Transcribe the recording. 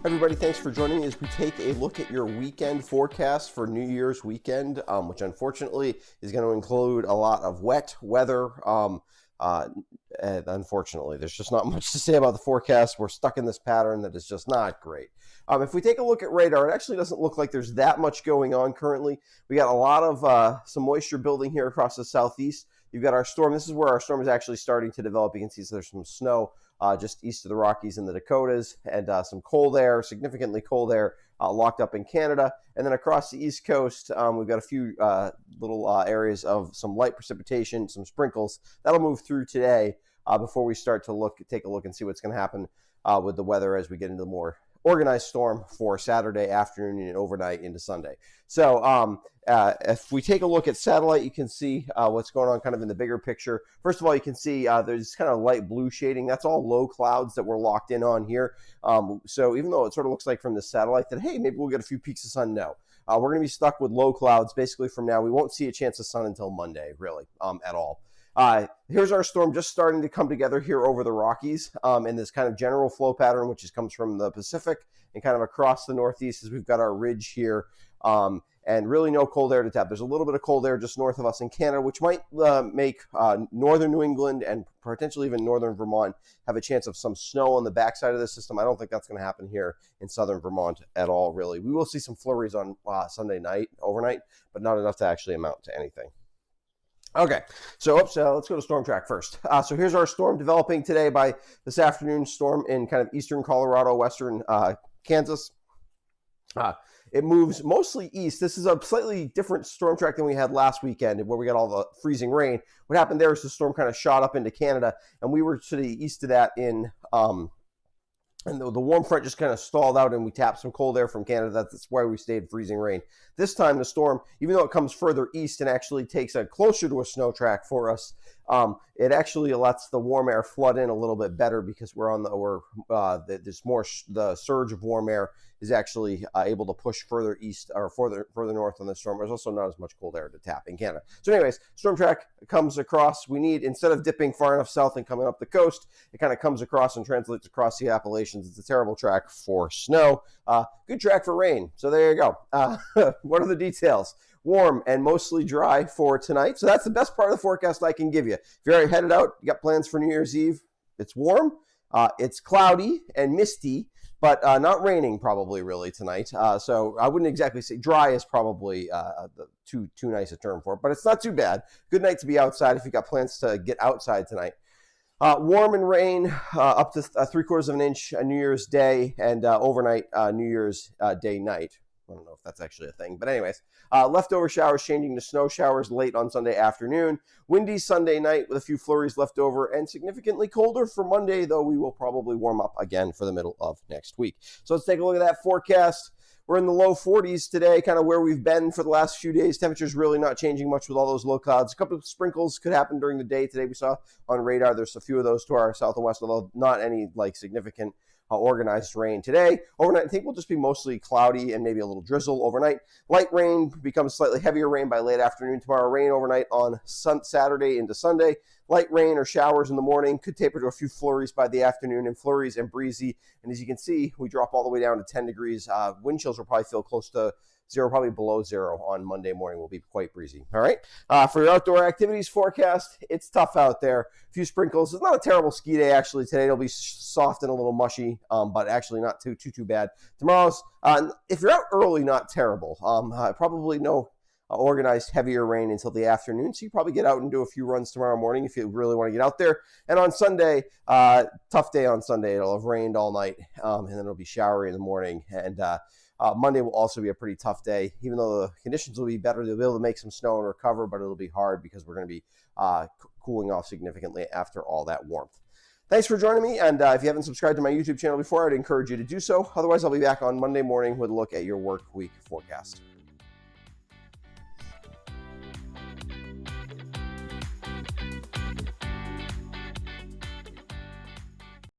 Everybody, thanks for joining me as we take a look at your weekend forecast for New Year's weekend, which unfortunately is going to include a lot of wet weather. And unfortunately, there's just not much to say about the forecast. We're stuck in this pattern that is just not great. If we take a look at radar, it actually doesn't look like there's that much going on currently. We got a lot of some moisture building here across the southeast. You've got our storm. This is where our storm is actually starting to develop. You can see there's some snow just east of the Rockies and the Dakotas, and some cold air, significantly cold air, locked up in Canada. And then across the East Coast, we've got a few little areas of some light precipitation, some sprinkles. That'll move through today before we start to take a look and see what's going to happen with the weather as we get into the more organized storm for Saturday afternoon and overnight into Sunday. So if we take a look at satellite, you can see what's going on kind of in the bigger picture. First of all, you can see there's kind of light blue shading. That's all low clouds that we're locked in on here. So even though it sort of looks like from the satellite that, hey, maybe we'll get a few peaks of sun, no. We're going to be stuck with low clouds basically from now. We won't see a chance of sun until Monday, really, at all. Here's our storm just starting to come together here over the Rockies in this kind of general flow pattern, which comes from the Pacific and kind of across the Northeast as we've got our ridge here. And really no cold air to tap. There's a little bit of cold air just north of us in Canada, which might make northern New England and potentially even northern Vermont have a chance of some snow on the backside of the system. I don't think that's going to happen here in southern Vermont at all, really. We will see some flurries on Sunday night, overnight, but not enough to actually amount to anything. Okay, so let's go to storm track first. So here's our storm developing today by this afternoon, storm in kind of eastern Colorado, western Kansas. It moves mostly east. This is a slightly different storm track than we had last weekend where we got all the freezing rain. What happened there is the storm kind of shot up into Canada, and we were to the east of that in and the warm front just kind of stalled out, and we tapped some cold air from Canada. That's why we stayed freezing rain. This time the storm, even though it comes further east and actually takes closer to a snow track for us, it actually lets the warm air flood in a little bit better because there's more, the surge of warm air is actually able to push further east or further north on the storm. There's also not as much cold air to tap in Canada. So anyways, storm track comes across. We need, instead of dipping far enough south and coming up the coast, it kind of comes across and translates across the Appalachians. It's a terrible track for snow. Good track for rain. So there you go. What are the details? Warm and mostly dry for tonight. So that's the best part of the forecast I can give you. If you're already headed out, you got plans for New Year's Eve, it's warm, it's cloudy and misty, but not raining probably really tonight. So I wouldn't exactly say dry is probably too nice a term for it, but it's not too bad. Good night to be outside if you got plans to get outside tonight. Warm and rain up to 3/4 of an inch New Year's Day and overnight New Year's Day night. I don't know if that's actually a thing, but anyways, leftover showers changing to snow showers late on Sunday afternoon. Windy Sunday night with a few flurries left over, and significantly colder for Monday, though we will probably warm up again for the middle of next week. So let's take a look at that forecast. We're in the low 40s today, kind of where we've been for the last few days. Temperatures really not changing much with all those low clouds. A couple of sprinkles could happen during the day today. We saw on radar there's a few of those to our south and west, although not any significant organized rain today. Overnight, I think will just be mostly cloudy and maybe a little drizzle overnight. Light rain becomes slightly heavier rain by late afternoon tomorrow. Rain overnight on Saturday into Sunday. Light rain or showers in the morning. Could taper to a few flurries by the afternoon, and flurries and breezy. And as you can see, we drop all the way down to 10 degrees. Wind chills will probably feel close to zero, probably below zero on Monday morning. Will be quite breezy. All right. For your outdoor activities forecast, it's tough out there. A few sprinkles. It's not a terrible ski day actually. Today it'll be soft and a little mushy, but actually not too bad. Tomorrow's, if you're out early, not terrible. Probably no organized heavier rain until the afternoon, so you probably get out and do a few runs tomorrow morning if you really want to get out there. And on Sunday, tough day on Sunday. It'll have rained all night, and then it'll be showery in the morning. And Monday will also be a pretty tough day. Even though the conditions will be better, they'll be able to make some snow and recover, but it'll be hard because we're going to be cooling off significantly after all that warmth. Thanks for joining me, and if you haven't subscribed to my YouTube channel before, I'd encourage you to do so. Otherwise, I'll be back on Monday morning with a look at your work week forecast.